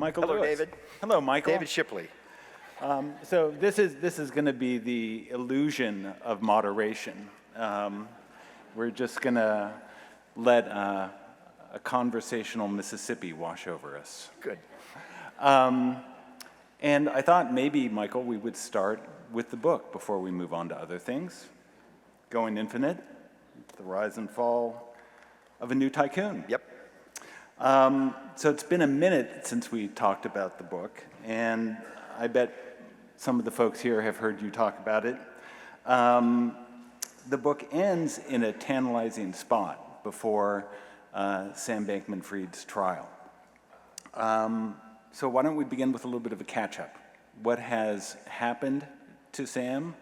Michael Hello, Lewis. David. Hello, Michael. David Shipley. So this is going to be the illusion of moderation. We're just going to let a conversational Mississippi wash over us. Good. And I thought maybe, Michael, we would start with the book before we move on to other things. Going Infinite, The Rise and Fall of a New Tycoon. Yep. So it's been a minute since we talked about the book, and I bet some of the folks here have heard you talk about it. The book ends in a tantalizing spot before Sam Bankman-Fried's trial. So why don't we begin with a little bit of a catch-up? What has happened to Sam?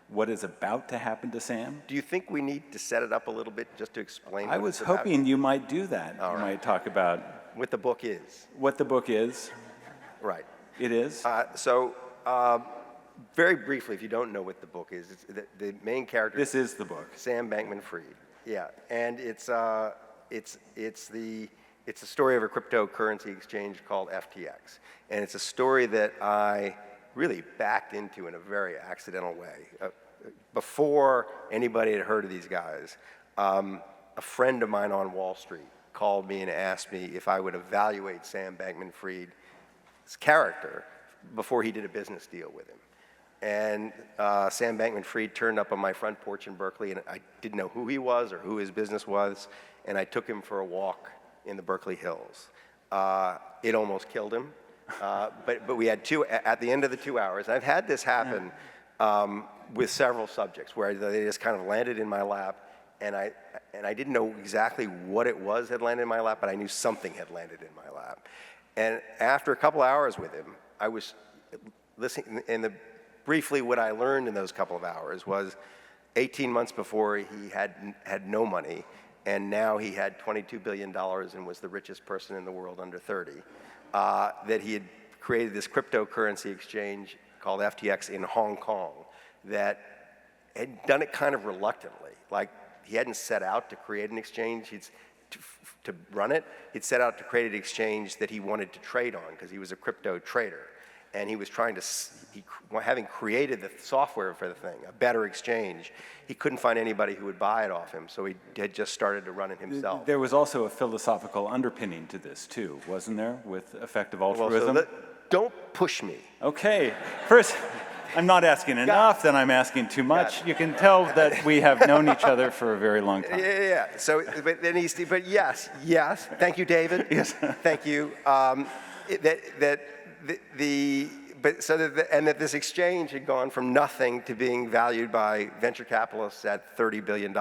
What is about to happen to Sam? Do you think we need to set it up a little bit just to explain I what was it's about? hoping you might do that. All You right. might talk about What the book is. what the book is. Right. It is. Very briefly, if you don't know what the book is, it's the main character This is the book. Sam Bankman-Fried. Yeah, and it's the story of a cryptocurrency exchange called FTX, and it's a story that I really backed into in a very accidental way. Before anybody had heard of these guys, a friend of mine on Wall Street called me and asked me if I would evaluate Sam Bankman-Fried's character before he did a business deal with him. And Sam Bankman-Fried turned up on my front porch in Berkeley, and I didn't know who he was or who his business was, and I took him for a walk in the Berkeley Hills. It almost killed him, but we had at the end of the 2 hours, and I've had this happen with several subjects where they just kind of landed in my lap, and I didn't know exactly what it was had landed in my lap, but I knew something had landed in my lap. And after a couple hours with him, I was listening, and briefly what I learned in those couple of hours was 18 months before he had no money, and now he had $22 billion and was the richest person in the world under 30, that he had created this cryptocurrency exchange called FTX in Hong Kong that had done it kind of reluctantly. Like, he hadn't set out to create an exchange to run it. He'd set out to create an exchange that he wanted to trade on because he was a crypto trader. And he was trying to, having created the software for the thing, a better exchange, he couldn't find anybody who would buy it off him, so he had just started to run it himself. There was also a philosophical underpinning to this, too, wasn't there, with effective altruism? Well, so don't push me. Okay. First, I'm not asking enough, then I'm asking too much. You can tell that we have known each other for a very long time. Yeah. So, but yes. Thank you, David. Yes. Thank you. And that this exchange had gone from nothing to being valued by venture capitalists at $30 billion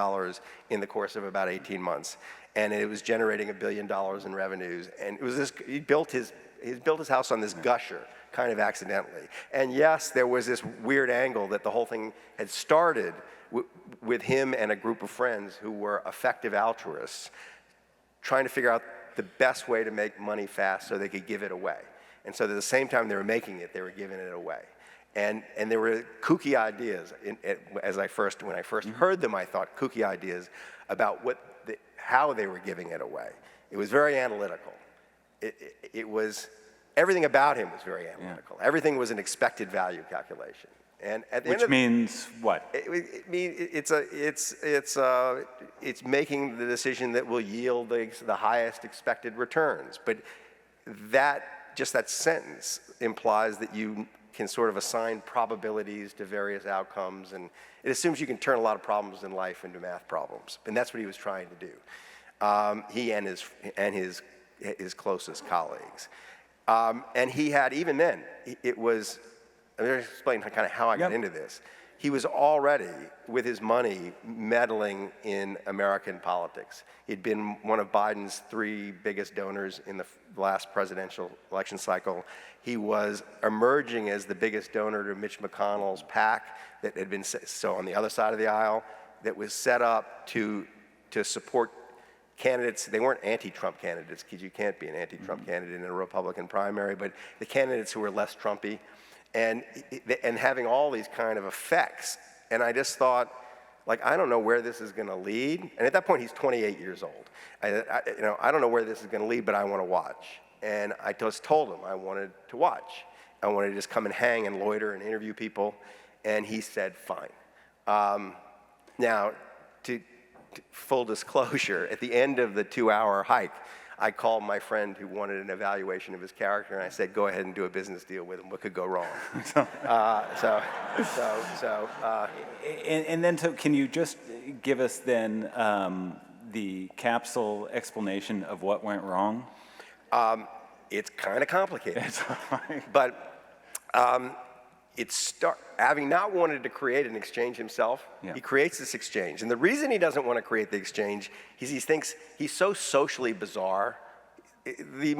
in the course of about 18 months, and it was generating $1 billion in revenues. And it was this. He built his house on this gusher, kind of accidentally. And yes, there was this weird angle that the whole thing had started with him and a group of friends who were effective altruists, trying to figure out the best way to make money fast so they could give it away. And so at the same time they were making it, they were giving it away. And there were kooky ideas. When I first heard them, I thought kooky ideas about how they were giving it away. It was very analytical. It was, everything about him was very analytical. Yeah. Everything was an expected value calculation. And at the Which means what? It's making the decision that will yield the highest expected returns. But just that sentence implies that you can sort of assign probabilities to various outcomes, and it assumes you can turn a lot of problems in life into math problems, and that's what he was trying to do. He and his closest colleagues, and he had, even then, it was. I'm going to explain kind of how I got into this. He was already, with his money, meddling in American politics. He'd been one of Biden's 3 biggest donors in the last presidential election cycle. He was emerging as the biggest donor to Mitch McConnell's PAC that had been, so on the other side of the aisle, that was set up to support candidates. They weren't anti-Trump candidates, because you can't be an anti-Trump candidate in a Republican primary, but the candidates who were less Trumpy. And having all these kind of effects. And I just thought, like, I don't know where this is going to lead. And at that point, he's 28 years old. I don't know where this is going to lead, but I want to watch. And I just told him I wanted to watch. I wanted to just come and hang and loiter and interview people. And he said, fine. Now, to full disclosure, at the end of the 2-hour hike, I called my friend who wanted an evaluation of his character, and I said, go ahead and do a business deal with him. What could go wrong? And then, so can you just give us then the capsule explanation of what went wrong? It's kind of complicated. But having not wanted to create an exchange himself, he creates this exchange. And the reason he doesn't want to create the exchange is he thinks he's so socially bizarre, the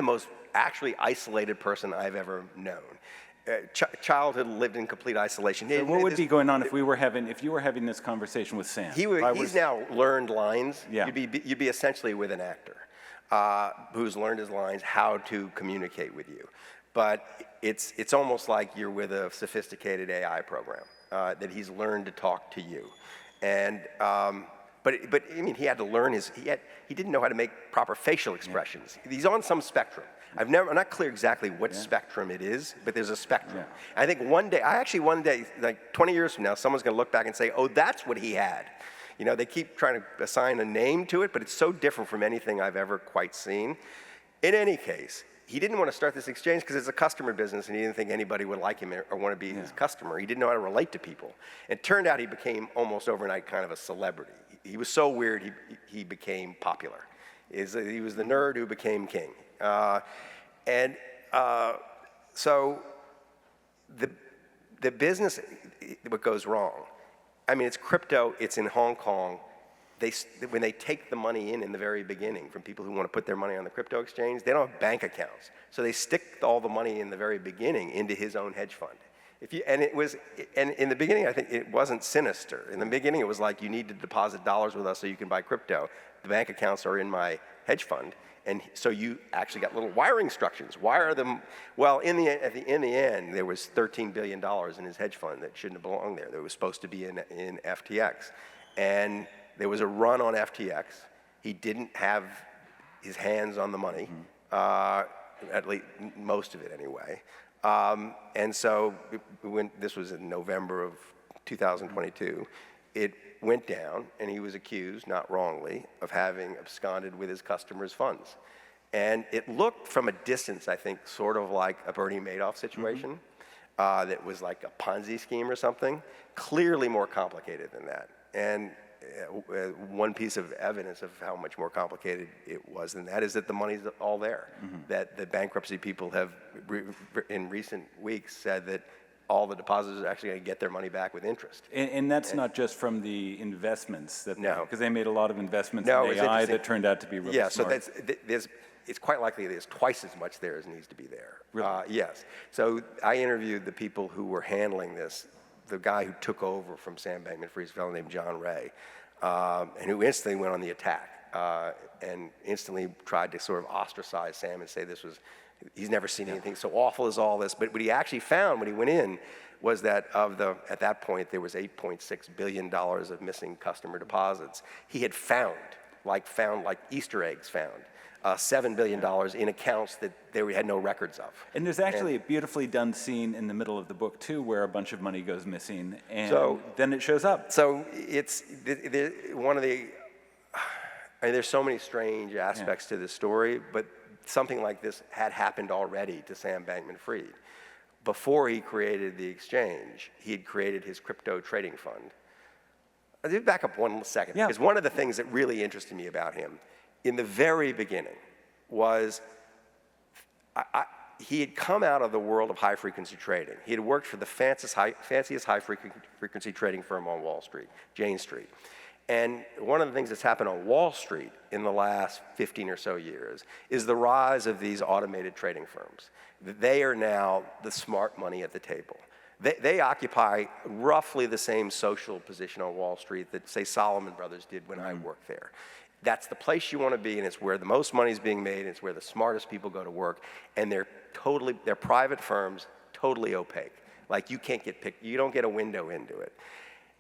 most actually isolated person I've ever known. Childhood lived in complete isolation. So what would be going on if you were having this conversation with Sam? He's now learned lines. Yeah. You'd be essentially with an actor who's learned his lines, how to communicate with you. But it's almost like you're with a sophisticated AI program that he's learned to talk to you. And but I mean, he had to learn he didn't know how to make proper facial expressions. Yeah. He's on some spectrum. I'm not clear exactly what spectrum it is, but there's a spectrum. Yeah. I think one day, like 20 years from now, someone's going to look back and say, oh, that's what he had. You know, they keep trying to assign a name to it, but it's so different from anything I've ever quite seen. In any case, he didn't want to start this exchange because it's a customer business, and he didn't think anybody would like him or want to be his customer. He didn't know how to relate to people. It turned out he became almost overnight kind of a celebrity. He was so weird, he became popular. He was the nerd who became king. So the business, what goes wrong, I mean, it's crypto, it's in Hong Kong. When they take the money in the very beginning from people who want to put their money on the crypto exchange, they don't have bank accounts. So they stick all the money in the very beginning into his own hedge fund. And in the beginning, I think it wasn't sinister. In the beginning, it was like, you need to deposit dollars with us so you can buy crypto. The bank accounts are in my hedge fund. And so you actually got little wiring instructions. Wire them. Well, in the end, there was $13 billion in his hedge fund that shouldn't have belonged there. That was supposed to be in FTX. And there was a run on FTX. He didn't have his hands on the money, at least most of it anyway. And so when this was in November of 2022, it went down, and he was accused, not wrongly, of having absconded with his customers' funds. And it looked from a distance, I think, sort of like a Bernie Madoff situation that was like a Ponzi scheme or something. Clearly more complicated than that. And one piece of evidence of how much more complicated it was than that is that the money's all there. That the bankruptcy people have, in recent weeks, said that all the depositors are actually going to get their money back with interest. And that's not just from the investments. Because they made a lot of investments in AI that turned out to be really smart. So it's quite likely there's twice as much there as needs to be there. Really? Yes. So I interviewed the people who were handling this, the guy who took over from Sam Bankman-Fried's fellow named John Ray, and who instantly went on the attack and instantly tried to sort of ostracize Sam and say he's never seen anything so awful as all this. But what he actually found when he went in was that at that point, there was $8.6 billion of missing customer deposits. He had found like Easter eggs found, $7 billion in accounts that they had no records of. And there's actually a beautifully done scene in the middle of the book, too, where a bunch of money goes missing, and then it shows up. So it's one of the, I mean, there's so many strange aspects to this story, but something like this had happened already to Sam Bankman-Fried. Before he created the exchange, he had created his crypto trading fund. I'll just back up one second, because one of the things that really interested me about him in the very beginning was he had come out of the world of high-frequency trading. He had worked for the fanciest high-frequency trading firm on Wall Street, Jane Street. And one of the things that's happened on Wall Street in the last 15 or so years is the rise of these automated trading firms. They are now the smart money at the table. They occupy roughly the same social position on Wall Street that, say, Salomon Brothers did when I worked there. That's the place you want to be, and it's where the most money is being made, and it's where the smartest people go to work, and they're private firms, totally opaque. Like, you can't get picked, you don't get a window into it.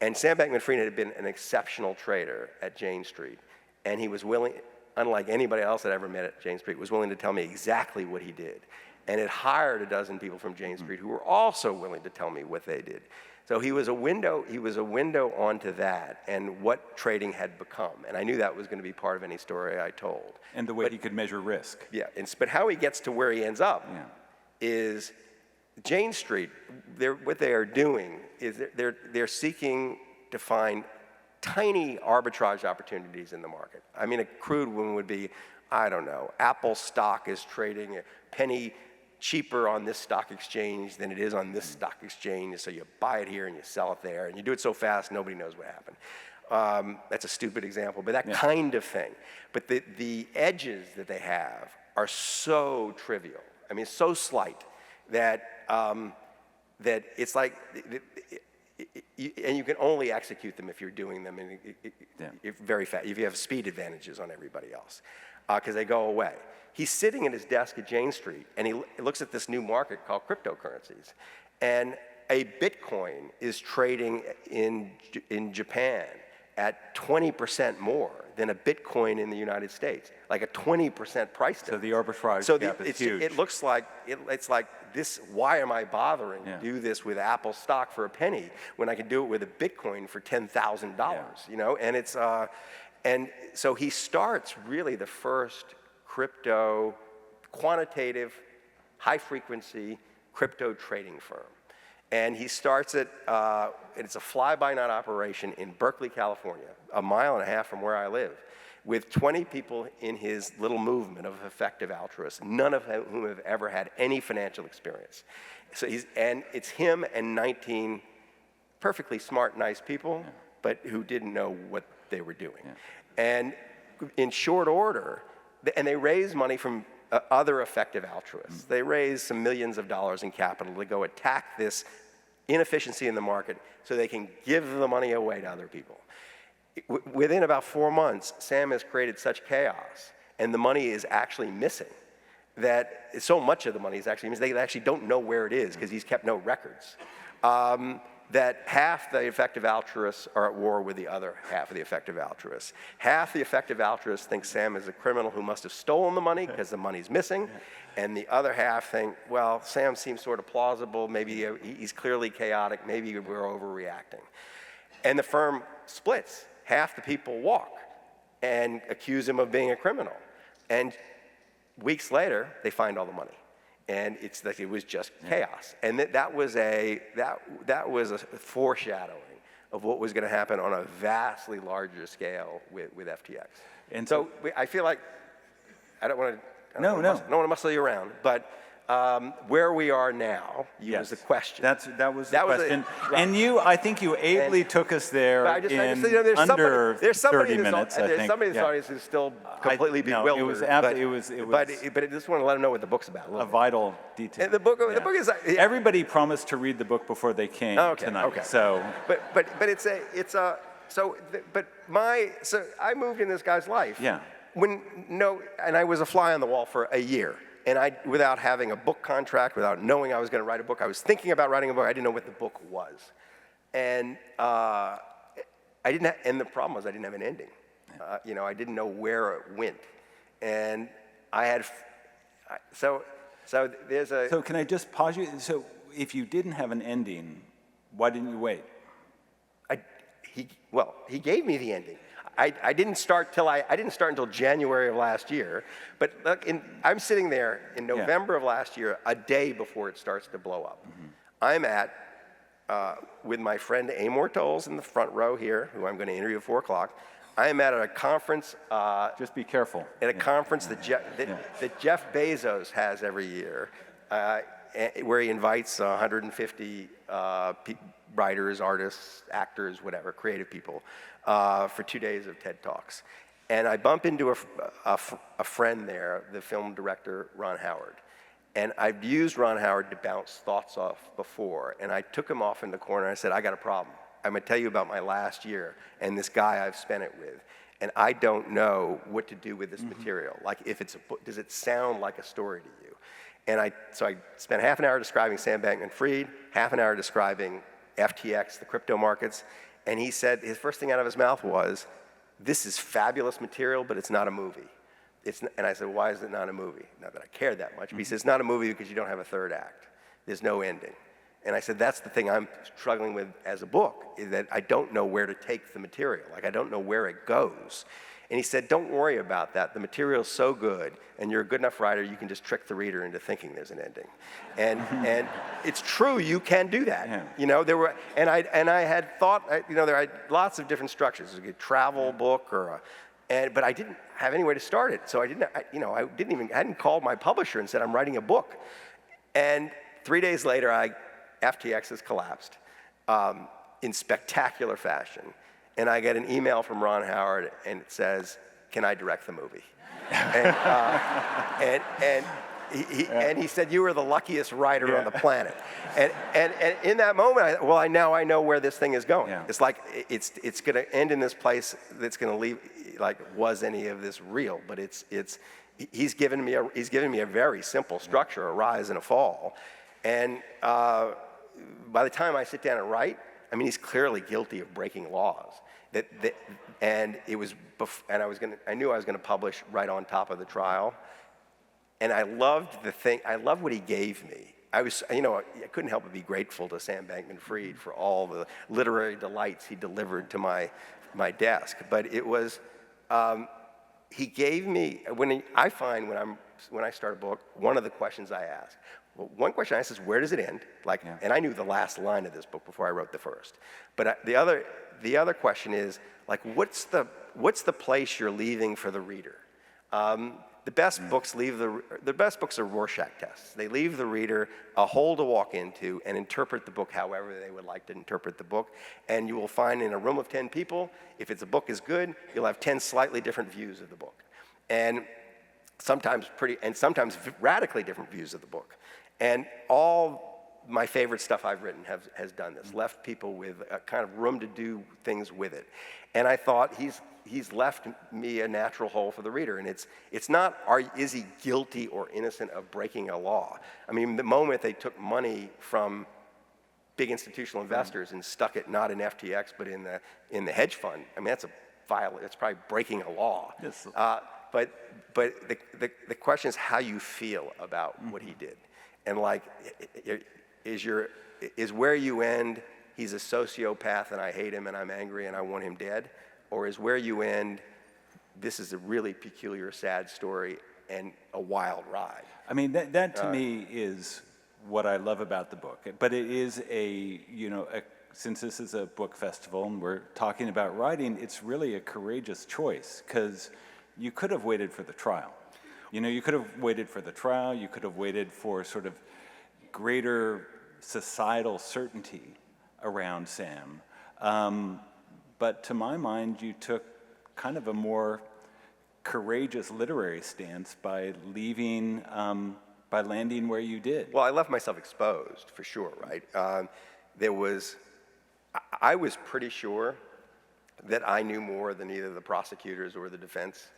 And Sam Bankman-Fried had been an exceptional trader at Jane Street, and he was willing, unlike anybody else that I ever met at Jane Street, was willing to tell me exactly what he did. And it hired a dozen people from Jane Street who were also willing to tell me what they did. So he was a window onto that and what trading had become. And I knew that was going to be part of any story I told. And the way he could measure risk. Yeah, but how he gets to where he ends up is Jane Street, what they are doing is they're seeking to find tiny arbitrage opportunities in the market. I mean, a crude one would be, I don't know, Apple stock is trading a penny cheaper on this stock exchange than it is on this stock exchange, so you buy it here and you sell it there, and you do it so fast nobody knows what happened. That's a stupid example, but that kind of thing. But the edges that they have are so trivial, I mean, so slight, that it's like, and you can only execute them if you're doing them very fast, if you have speed advantages on everybody else, because they go away. He's sitting at his desk at Jane Street, and he looks at this new market called cryptocurrencies. And a Bitcoin is trading in Japan at 20% more than a Bitcoin in the United States, like a 20% price difference. So the arbitrage gap is huge. It looks like, it's like this, why am I bothering to do this with Apple stock for a penny when I can do it with a Bitcoin for $10,000, you know? And it's, and so he starts really the first crypto, quantitative, high-frequency crypto trading firm. And he starts it, it's a fly-by-night operation in Berkeley, California, 1.5 miles from where I live, with 20 people in his little movement of effective altruists, none of whom have ever had any financial experience. So and it's him and 19 perfectly smart, nice people, but who didn't know what they were doing. And in short order, and they raise money from other effective altruists. They raise some millions of dollars in capital to go attack this inefficiency in the market so they can give the money away to other people. Within about 4 months, Sam has created such chaos, and the money is actually missing, that so much of the money is actually missing, they actually don't know where it is because he's kept no records. That half the effective altruists are at war with the other half of the effective altruists. Half the effective altruists think Sam is a criminal who must have stolen the money because the money's missing. And the other half think, well, Sam seems sort of plausible, maybe he's clearly chaotic, maybe we're overreacting. And the firm splits. Half the people walk and accuse him of being a criminal. And weeks later, they find all the money. And it's like it was just chaos, and that was a foreshadowing of what was going to happen on a vastly larger scale with FTX. And so I feel like I don't want to muscle you around, but where we are now was the question. That was the question. And I think you ably took us there in under 30 minutes. There's somebody in this audience who's still completely bewildered. But I just want to let them know what the book's about. A vital detail. And the book is. Everybody promised to read the book before they came tonight. Okay. So, but I moved in this guy's life. Yeah. And I was a fly on the wall for a year. And without having a book contract, without knowing I was going to write a book, I was thinking about writing a book. I didn't know what the book was, and and the problem was I didn't have an ending. I didn't know where it went, and I had. So there's a. So can I just pause you? So if you didn't have an ending, why didn't you wait? He gave me the ending. I didn't start until January of last year. But look, I'm sitting there in November of last year, a day before it starts to blow up. Mm-hmm. I'm with my friend Amor Tolles in the front row here, who I'm going to interview at 4 o'clock. I am at a conference. Just be careful. At a conference that Jeff Bezos has every year, where he invites 150 writers, artists, actors, whatever, creative people, for 2 days of TED Talks. And I bump into a friend there, the film director, Ron Howard. And I've used Ron Howard to bounce thoughts off before. And I took him off in the corner and I said, I got a problem. I'm going to tell you about my last year and this guy I've spent it with. And I don't know what to do with this material. Like, if it's a book, does it sound like a story to you? And so I spent half an hour describing Sam Bankman-Fried, half an hour describing FTX, the crypto markets. And he said, his first thing out of his mouth was, this is fabulous material, but it's not a movie. and I said, why is it not a movie? Not that I cared that much. But he said, it's not a movie because you don't have a third act. There's no ending. And I said, that's the thing I'm struggling with as a book, is that I don't know where to take the material. Like, I don't know where it goes. And he said, don't worry about that. The material's so good, and you're a good enough writer, you can just trick the reader into thinking there's an ending. And it's true, you can do that. Yeah. You know, I had thought, you know, there are lots of different structures. It was a travel book but I didn't have any way to start it. So I hadn't called my publisher and said, I'm writing a book. And 3 days later, FTX has collapsed in spectacular fashion. And I get an email from Ron Howard, and it says, can I direct the movie? And he said, you are the luckiest writer on the planet. And in that moment, now I know where this thing is going. Yeah. It's like, it's going to end in this place that's going to leave, like, was any of this real? But he's given me a very simple structure, a rise and a fall. And by the time I sit down and write, I mean, he's clearly guilty of breaking laws. And I knew I was going to publish right on top of the trial. And I loved what he gave me. I couldn't help but be grateful to Sam Bankman-Fried for all the literary delights he delivered to my desk. But it was, he gave me, when I start a book, one of the questions I ask, one question I ask is, where does it end? And I knew the last line of this book before I wrote the first. But the other question is, like, what's the place you're leaving for the reader? The best books are Rorschach tests. They leave the reader a hole to walk into and interpret the book however they would like to interpret the book. And you will find in a room of 10 people, if a book is good, you'll have 10 slightly different views of the book. And sometimes radically different views of the book. And all my favorite stuff I've written has done this, left people with a kind of room to do things with it. And I thought, he's left me a natural hole for the reader. And it's not, is he guilty or innocent of breaking a law? I mean, the moment they took money from big institutional investors and stuck it not in FTX but in the hedge fund, I mean, that's probably breaking a law. Yes. But the question is how you feel about what he did. And like, is where you end, he's a sociopath and I hate him and I'm angry and I want him dead? Or is where you end, this is a really peculiar, sad story and a wild ride? I mean, that to me is what I love about the book. But it is since this is a book festival and we're talking about writing, it's really a courageous choice because you could have waited for the trial. You could have waited for the trial, you could have waited for sort of greater societal certainty around Sam. But to my mind, you took kind of a more courageous literary stance by landing where you did. Well, I left myself exposed, for sure, right? I was pretty sure that I knew more than either the prosecutors or the defense.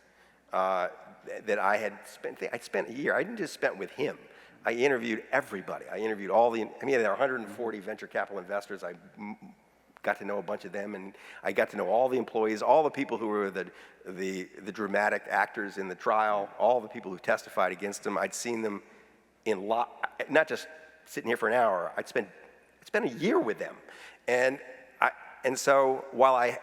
That I'd spent a year. I didn't just spend with him. I interviewed everybody. I interviewed there are 140 venture capital investors. I got to know a bunch of them, and I got to know all the employees, all the people who were the dramatic actors in the trial, all the people who testified against him. I'd seen them not just sitting here for an hour. I'd spent a year with them, and so while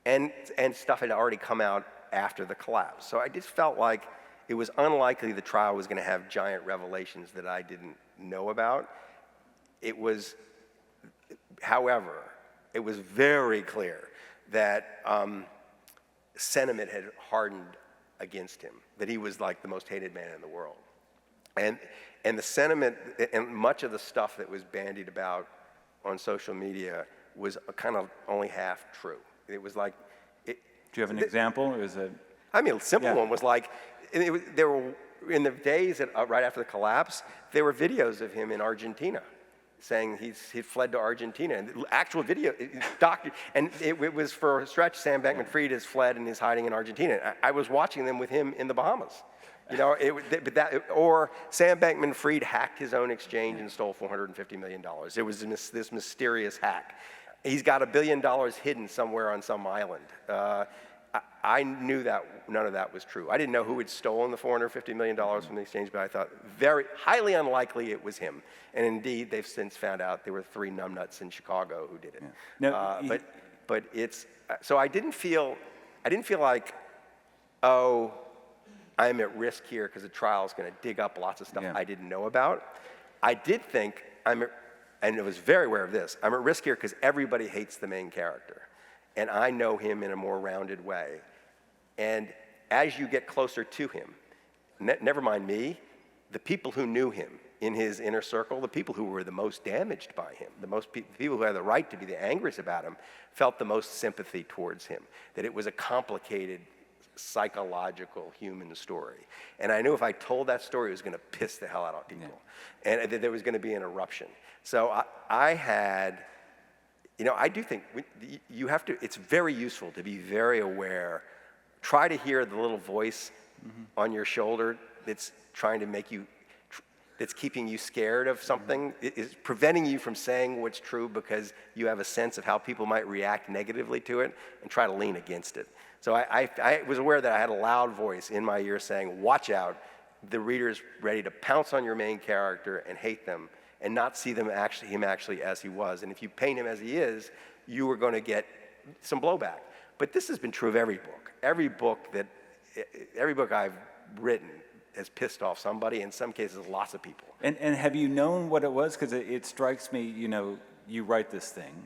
and stuff had already come out after the collapse. So I just felt like it was unlikely the trial was going to have giant revelations that I didn't know about. However, it was very clear that sentiment had hardened against him, that he was like the most hated man in the world. And the sentiment, and much of the stuff that was bandied about on social media was kind of only half true. It was like... Do you have an example? A simple one was like, there were, in the days right after the collapse, there were videos of him in Argentina saying he fled to Argentina. And the actual video, and it was for a stretch, Sam Bankman-Fried has fled and is hiding in Argentina. I was watching them with him in the Bahamas. Or Sam Bankman-Fried hacked his own exchange and stole $450 million. It was this mysterious hack. He's got $1 billion hidden somewhere on some island. I knew that none of that was true. I didn't know who had stolen the $450 million from the exchange, but I thought very highly unlikely it was him. And indeed, they've since found out there were 3 numbnuts in Chicago who did it. Yeah. Now, But it's so I didn't feel like, oh, I'm at risk here because the trial is going to dig up lots of stuff I didn't know about. I did think and I was very aware of this, I'm at risk here because everybody hates the main character. And I know him in a more rounded way. And as you get closer to him, never mind me, the people who knew him in his inner circle, the people who were the most damaged by him, the people who had the right to be the angriest about him, felt the most sympathy towards him, that it was a complicated, psychological human story. And I knew if I told that story, it was going to piss the hell out of people. Yeah. And that there was going to be an eruption. So I had... I do think you have to, it's very useful to be very aware. Try to hear the little voice on your shoulder that's trying to make you, that's keeping you scared of something, is preventing you from saying what's true because you have a sense of how people might react negatively to it, and try to lean against it. So I was aware that I had a loud voice in my ear saying, watch out, the reader's ready to pounce on your main character and hate them, and not see him actually as he was. And if you paint him as he is, you are going to get some blowback. But this has been true of every book. Every book I've written has pissed off somebody, in some cases lots of people. And have you known what it was? Because it strikes me, you write this thing,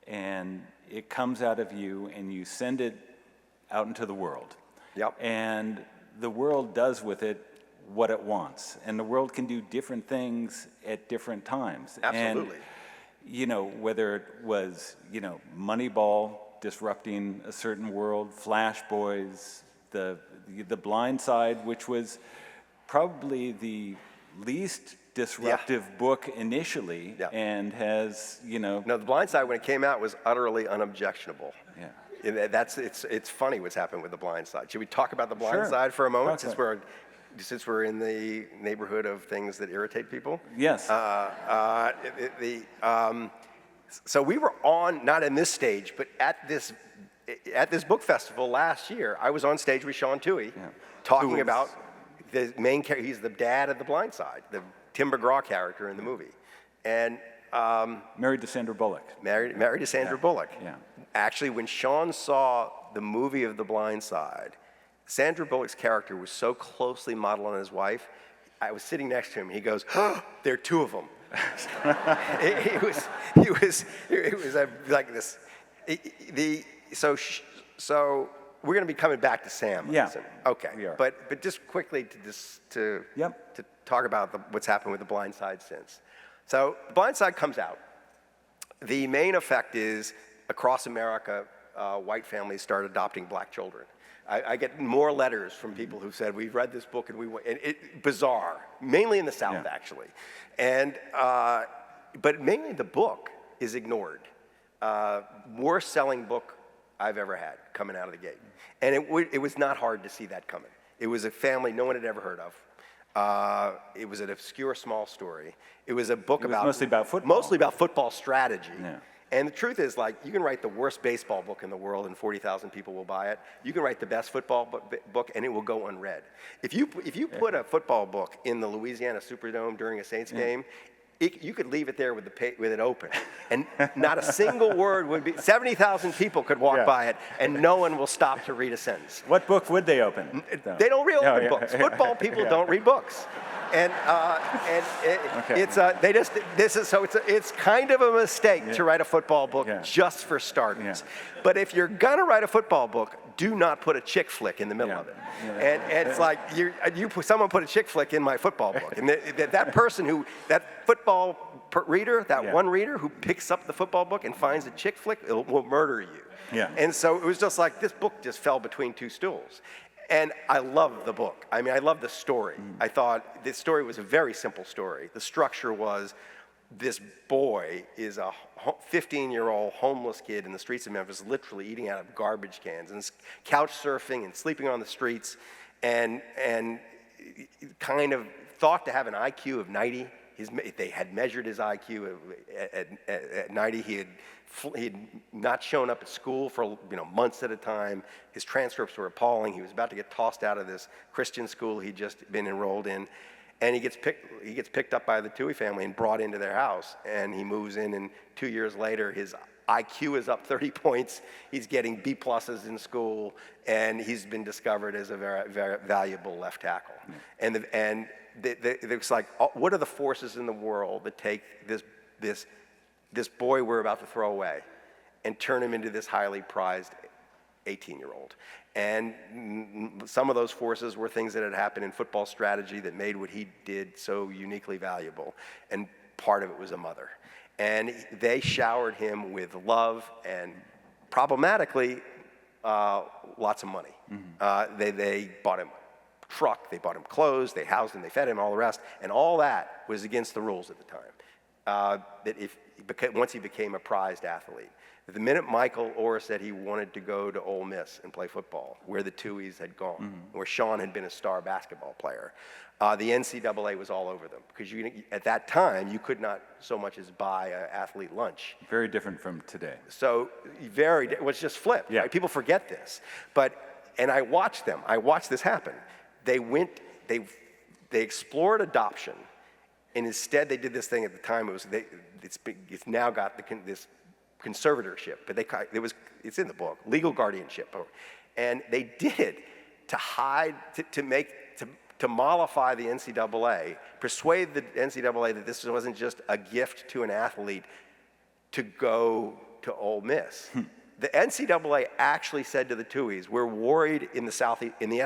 and it comes out of you, and you send it out into the world. Yep. And the world does with it what it wants, and the world can do different things at different times. Absolutely. And, whether it was, Moneyball disrupting a certain world, Flash Boys, the Blind Side, which was probably the least disruptive book initially, and has, No, The Blind Side, when it came out, was utterly unobjectionable. Yeah. It's funny what's happened with The Blind Side. Should we talk about The Blind Side for a moment, since we're in the neighborhood of things that irritate people? Yes. So we were on, not in this stage, but at this book festival last year, I was on stage with Sean Tuohy, talking about the main character. He's the dad of The Blind Side, the Tim McGraw character in the movie. And married to Sandra Bullock. Married to Sandra Bullock. Yeah. Actually, when Sean saw the movie of The Blind Side, Sandra Bullock's character was so closely modeled on his wife. I was sitting next to him. He goes, "Oh, there are 2 of them." it was like this. So we're going to be coming back to Sam. Yeah. Okay. We are. But just quickly to talk about what's happened with The Blind Side since. So The Blind Side comes out. The main effect is across America, white families start adopting black children. I get more letters from people who said, we've read this book and bizarre, mainly in the South, actually. And, but mainly the book is ignored. Worst selling book I've ever had coming out of the gate. And it was not hard to see that coming. It was a family no one had ever heard of. It was an obscure small story. It was a book mostly about football. Mostly about football strategy. Yeah. And the truth is, you can write the worst baseball book in the world and 40,000 people will buy it. You can write the best football book and it will go unread. If you put a football book in the Louisiana Superdome during a Saints game, you could leave it there with it open, and not a single word would be. 70,000 people could walk by it, and no one will stop to read a sentence. What book would they open? They don't read open books. Football people don't read books. And it's kind of a mistake to write a football book just for starters. But if you're gonna write a football book, do not put a chick flick in the middle of it. And it's like someone put a chick flick in my football book, and that football reader, one reader who picks up the football book and finds a chick flick, it will murder you. Yeah. And so it was just like this book just fell between 2 stools. And I love the book. I mean, I love the story. I thought this story was a very simple story. The structure was this boy is a 15-year-old homeless kid in the streets of Memphis, literally eating out of garbage cans and couch surfing and sleeping on the streets, and kind of thought to have an IQ of 90, They had measured his IQ at 90. He had not shown up at school for months at a time. His transcripts were appalling. He was about to get tossed out of this Christian school he'd just been enrolled in. And he gets picked up by the Toohey family and brought into their house. And he moves in, and 2 years later, his IQ is up 30 points. He's getting B pluses in school, and he's been discovered as a very, very valuable left tackle. Mm. And it's like, what are the forces in the world that take this boy we're about to throw away and turn him into this highly prized 18-year-old? And some of those forces were things that had happened in football strategy that made what he did so uniquely valuable. And part of it was a mother. And they showered him with love and, problematically, lots of money. Mm-hmm. They bought him a truck, they bought him clothes, they housed him, they fed him, all the rest. And all that was against the rules at the time. Once he became a prized athlete. The minute Michael Orr said he wanted to go to Ole Miss and play football, where the Tooheys had gone, mm-hmm. where Sean had been a star basketball player, the NCAA was all over them. Because at that time, you could not so much as buy an athlete lunch. Very different from today. So it was just flipped. Yeah. Right? People forget this. And I watched them. I watched this happen. They explored adoption, and instead they did this thing at the time. It's now got this conservatorship, but it's in the book, legal guardianship, and they did it to hide, to mollify the NCAA, persuade the NCAA that this wasn't just a gift to an athlete to go to Ole Miss. The NCAA actually said to the Tooheys, we're worried in the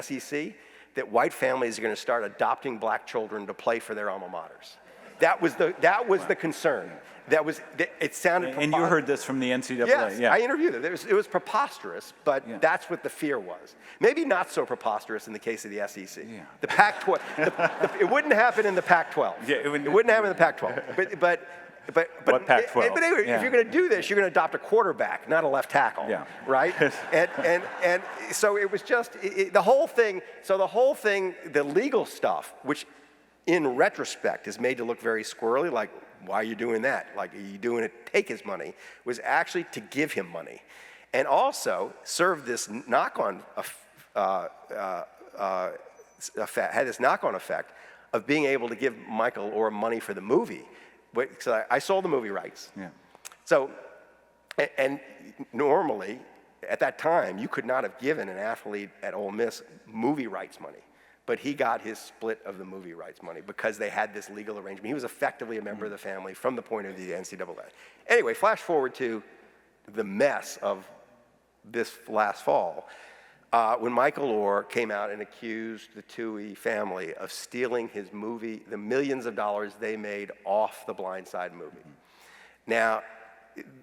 SEC that white families are going to start adopting black children to play for their alma maters. That was the concern. It sounded. And you heard this from the NCAA. Yes, yeah. I interviewed them. It was preposterous, but that's what the fear was. Maybe not so preposterous in the case of the SEC. Yeah. The Pac-12. It wouldn't happen in the Pac-12. Yeah, it wouldn't happen in the Pac-12. But what Pac-12? But anyway, if you're going to do this, you're going to adopt a quarterback, not a left tackle. Yeah. Right? and so it was just the whole thing. So the whole thing, the legal stuff, which in retrospect is made to look very squirrely, like, why are you doing that? Like, are you doing it to take his money? Was actually to give him money. And also served this knock-on effect, had this knock-on effect of being able to give Michael Orr money for the movie. So I sold the movie rights. Yeah. So, and normally, at that time, you could not have given an athlete at Ole Miss movie rights money. But he got his split of the movie rights money because they had this legal arrangement. He was effectively a member of the family from the point of view of the NCAA. Anyway, flash forward to the mess of this last fall, when Michael Orr came out and accused the Toohey family of stealing his movie, the millions of dollars they made off the Blind Side movie. Now,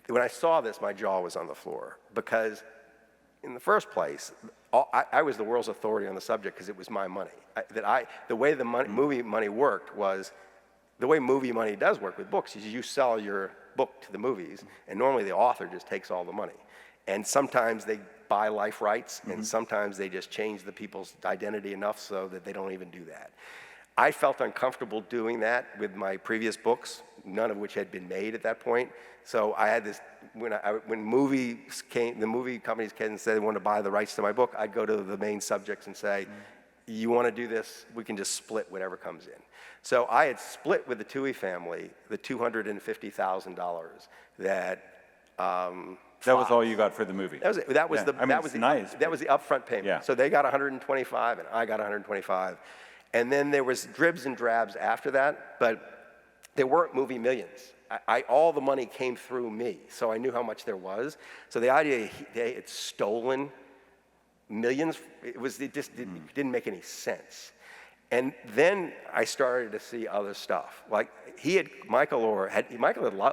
when I saw this, my jaw was on the floor because in the first place, I was the world's authority on the subject because it was my money. The way the movie money worked was, the way movie money does work with books is you sell your book to the movies, and normally the author just takes all the money. And sometimes they buy life rights, and sometimes they just change the people's identity enough so that they don't even do that. I felt uncomfortable doing that with my previous books, none of which had been made at that point. So I had this, when movies came, the movie companies came and said they wanted to buy the rights to my book, I'd go to the main subjects and say, you want to do this? We can just split whatever comes in. So I had split with the Toohey family the $250,000 that that was all you got for the movie. That was the upfront payment. Yeah. So they got 125 and I got 125. And then there was dribs and drabs after that, but there weren't movie millions. All the money came through me, so I knew how much there was. So the idea they had stolen millions, it just didn't make any sense. And then I started to see other stuff. Like Michael had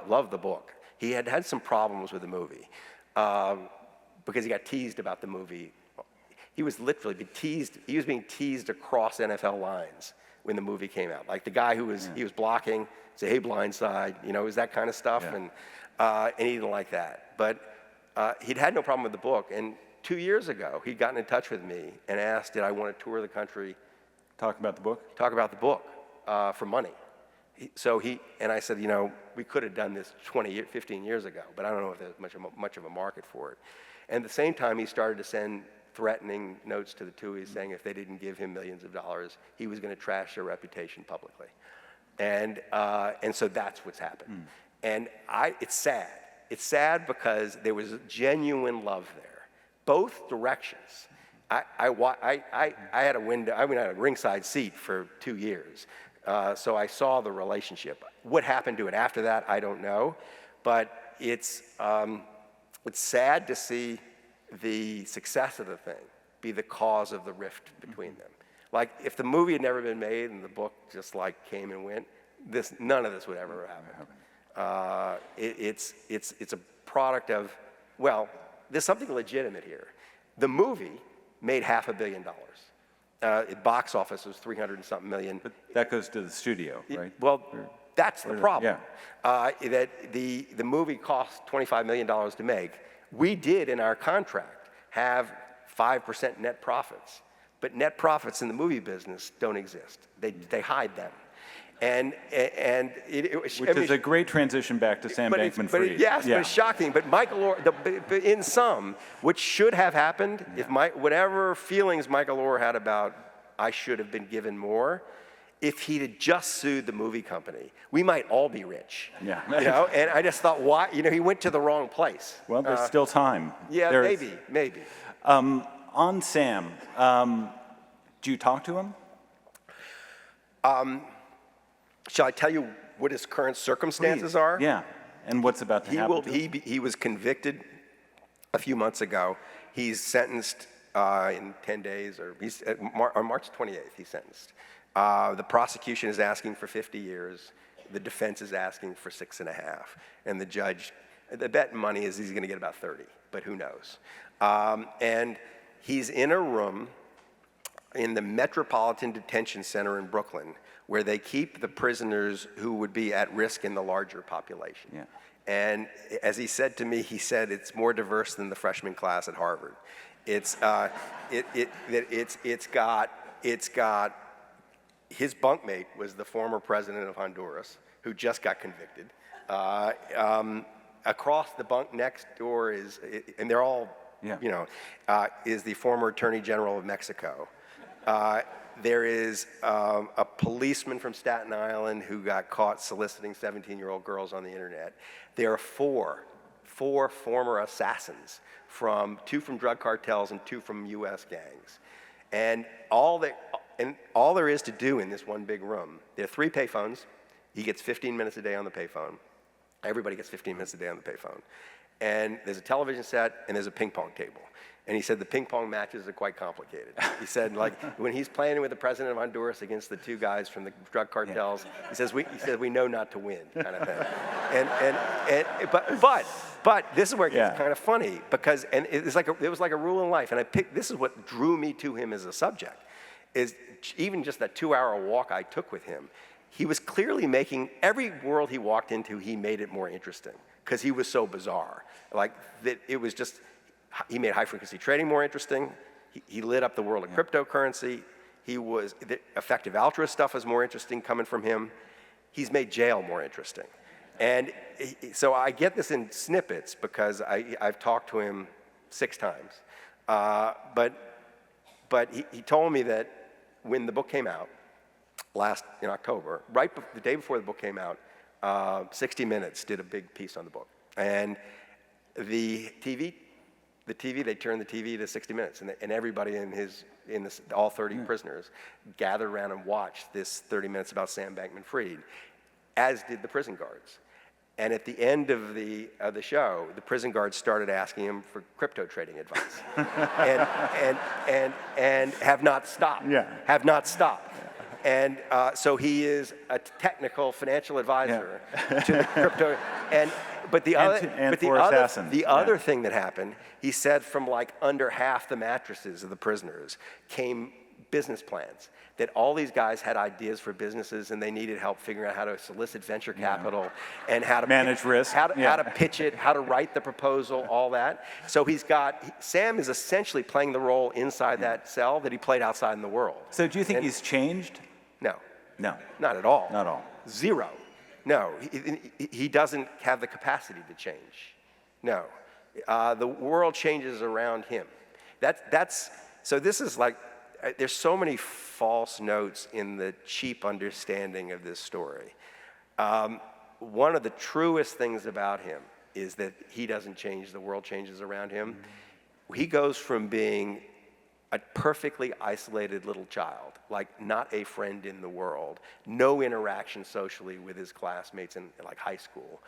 loved the book. He had had some problems with the movie because he got teased about the movie. He was literally being teased across NFL lines when the movie came out. Like the guy he was blocking, say, hey, blind side, it was that kind of stuff, and he didn't like that. But he'd had no problem with the book, and 2 years ago, he'd gotten in touch with me and asked, did I want to tour the country. Talk about the book? Talk about the book for money. And I said, we could have done this 15 years ago, but I don't know if there's much of a market for it. And at the same time, he started to send threatening notes to the Tuohys saying if they didn't give him millions of dollars, he was going to trash their reputation publicly. And so that's what's happened. And it's sad. It's sad because there was genuine love there, both directions. I had a window. I had a ringside seat for 2 years, so I saw the relationship. What happened to it after that, I don't know, but it's sad to see the success of the thing be the cause of the rift between them. Like if the movie had never been made and the book just like came and went, none of this would ever happen. It's a product of, well, there's something legitimate here. The movie made $500 million. Box office was 300 and something million. But that goes to the studio, right? That's the problem. Yeah. That the movie cost $25 million to make. We did in our contract have 5% net profits, but net profits in the movie business don't exist. They hide them. Which is a great transition back to Sam Bankman-Fried. Yes, but it's shocking. But Michael Orr, in sum, what should have happened, if whatever feelings Michael Orr had about I should have been given more, if he'd have just sued the movie company, we might all be rich. Yeah. And I just thought, why? He went to the wrong place. Well, there's still time. Yeah, maybe. On Sam, do you talk to him? Shall I tell you what his current circumstances are? Yeah, and what's about to happen to him? He was convicted a few months ago. He's sentenced in 10 days, or on March 28th, he's sentenced. The prosecution is asking for 50 years. The defense is asking for 6.5. And the judge, the bet money is he's going to get about 30, but who knows? And he's in a room in the Metropolitan Detention Center in Brooklyn, where they keep the prisoners who would be at risk in the larger population. Yeah. And as he said to me, he said it's more diverse than the freshman class at Harvard. It's got his bunkmate was the former president of Honduras, who just got convicted. Across the bunk next door and they're all, is the former attorney general of Mexico. There is a policeman from Staten Island who got caught soliciting 17-year-old girls on the internet. There are four former assassins, two from drug cartels and 2 from U.S. gangs. And all there is to do in this one big room, there are 3 payphones. He gets 15 minutes a day on the payphone. Everybody gets 15 minutes a day on the payphone. And there's a television set and there's a ping pong table. And he said the ping pong matches are quite complicated. He said, like, when he's playing with the president of Honduras against the 2 guys from the drug cartels, he says we know not to win, kind of thing. But this is where it gets kind of funny because it was like a rule in life. And this is what drew me to him as a subject, is even just that 2-hour walk I took with him. He was clearly making every world he walked into, he made it more interesting because he was so bizarre. Like that, it was just. He made high-frequency trading more interesting. He lit up the world of cryptocurrency. The effective altruist stuff was more interesting coming from him. He's made jail more interesting. And so I get this in snippets because I've talked to him 6 times. But he told me that when the book came out, in October, the day before the book came out, 60 Minutes did a big piece on the book. And they turned the TV to 60 Minutes, and everybody all 30 prisoners gathered around and watched this 30 minutes about Sam Bankman-Fried, as did the prison guards. And at the end of the show, the prison guards started asking him for crypto trading advice, and have not stopped. Have not stopped. And so he is a technical financial advisor to the crypto. But the other thing that happened, he said from like under half the mattresses of the prisoners came business plans, that all these guys had ideas for businesses and they needed help figuring out how to solicit venture capital and how to manage risk, how to pitch it, how to write the proposal, all that. So Sam is essentially playing the role inside that cell that he played outside in the world. So do you think he's changed? No. No. Not at all. Not at all. Zero. No, he doesn't have the capacity to change. No. The world changes around him. So this is like, there's so many false notes in the cheap understanding of this story. One of the truest things about him is that he doesn't change, the world changes around him. He goes from being a perfectly isolated little child, like not a friend in the world, no interaction socially with his classmates in like high school,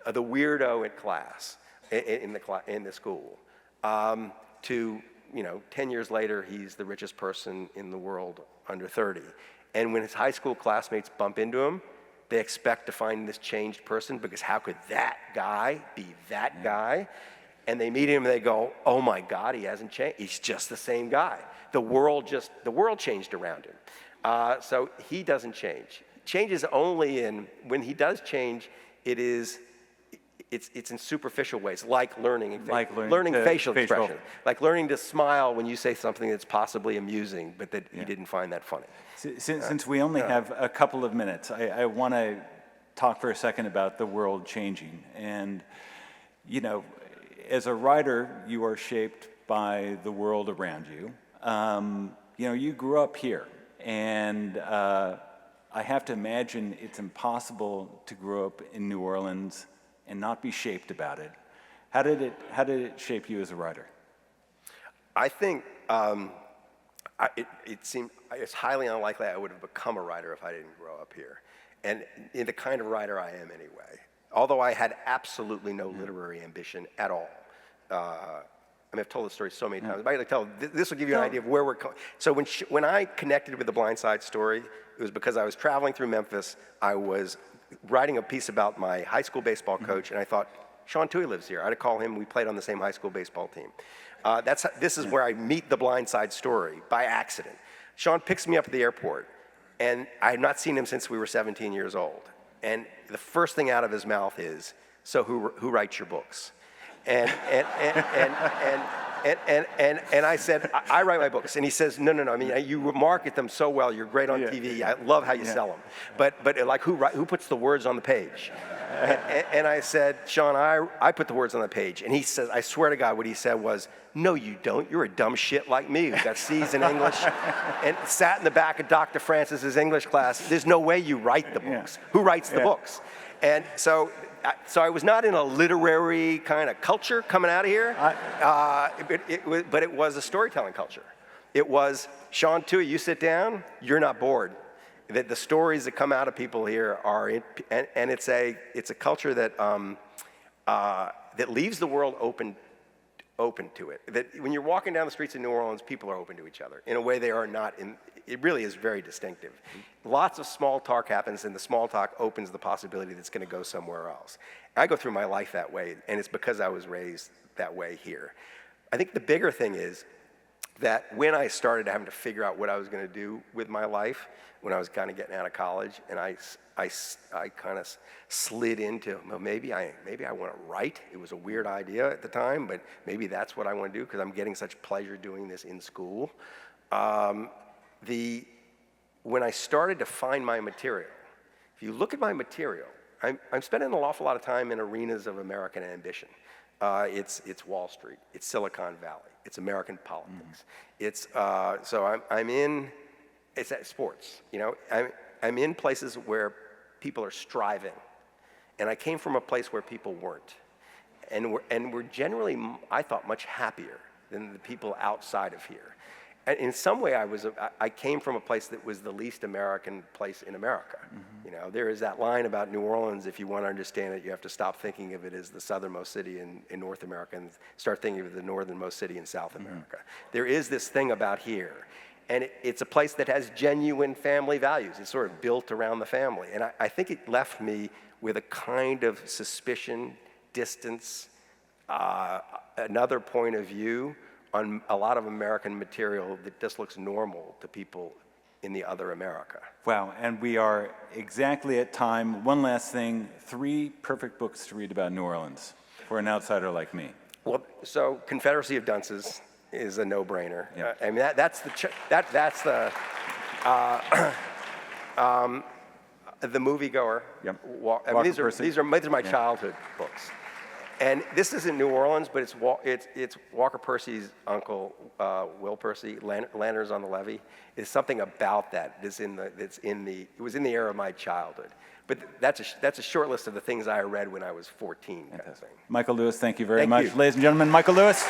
the weirdo at class, in the school, to 10 years later, he's the richest person in the world under 30. And when his high school classmates bump into him, they expect to find this changed person, because how could that guy be that guy? And they meet him and they go, oh my God, he hasn't changed. He's just the same guy. The world changed around him. So he doesn't change. Change is only when he does change, it's in superficial ways, like learning facial expression, like learning to smile when you say something that's possibly amusing, but that you didn't find that funny. Since we only have a couple of minutes, I want to talk for a second about the world changing. And, as a writer, you are shaped by the world around you. You grew up here, and I have to imagine it's impossible to grow up in New Orleans and not be shaped about it. How did it shape you as a writer? I think it's highly unlikely I would have become a writer if I didn't grow up here, and the kind of writer I am anyway. Although I had absolutely no literary ambition at all. I've told this story so many times. This will give you an idea of where we're going. So when I connected with the Blind Side story, it was because I was traveling through Memphis. I was writing a piece about my high school baseball coach, and I thought, Sean Tui lives here. I'd call him. We played on the same high school baseball team. This is where I meet the Blind Side story, by accident. Sean picks me up at the airport, and I had not seen him since we were 17 years old. And the first thing out of his mouth is, so who writes your books? And I said, I write my books. And he says, no. I mean, you market them so well. You're great on TV. I love how you sell them. But like, who puts the words on the page? And I said, Sean, I put the words on the page. And he says, I swear to God, what he said was, no, you don't. You're a dumb shit like me who got C's in English and sat in the back of Dr. Francis's English class. There's no way you write the books. Who writes the books? And so I was not in a literary kind of culture coming out of here, but it was a storytelling culture. It was, Sean Tui, you sit down, you're not bored. That the stories that come out of people here are, and it's a culture that leaves the world open to it. That when you're walking down the streets of New Orleans, people are open to each other in a way they are not in. It really is very distinctive. Lots of small talk happens, and the small talk opens the possibility that it's going to go somewhere else. I go through my life that way, and it's because I was raised that way here. I think the bigger thing is that when I started having to figure out what I was going to do with my life, when I was kind of getting out of college, and I kind of slid into, well, maybe I want to write. It was a weird idea at the time, but maybe that's what I want to do because I'm getting such pleasure doing this in school. When I started to find my material, if you look at my material, I'm spending an awful lot of time in arenas of American ambition. It's Wall Street, it's Silicon Valley, it's American politics. It's it's at sports. I'm in places where people are striving, and I came from a place where people weren't, and we're generally, I thought, much happier than the people outside of here. And in some way, I came from a place that was the least American place in America. There is that line about New Orleans, if you want to understand it, you have to stop thinking of it as the southernmost city in North America and start thinking of it as the northernmost city in South America. There is this thing about here, and it's a place that has genuine family values. It's sort of built around the family. And I think it left me with a kind of suspicion, distance, another point of view on a lot of American material that just looks normal to people in the other America. Wow, and we are exactly at time. One last thing, 3 perfect books to read about New Orleans for an outsider like me. Well, so Confederacy of Dunces is a no-brainer. Yeah. I mean, that's the The Moviegoer. Yep. I mean, Walker Percy. these are my childhood books. And this is in New Orleans, but it's Walker Percy's uncle, Will Percy, Lanterns on the Levee. It's something about that it was in the era of my childhood. But that's a short list of the things I read when I was 14. Kind of thing. Michael Lewis, thank you very Thank much. you. Ladies and gentlemen, Michael Lewis.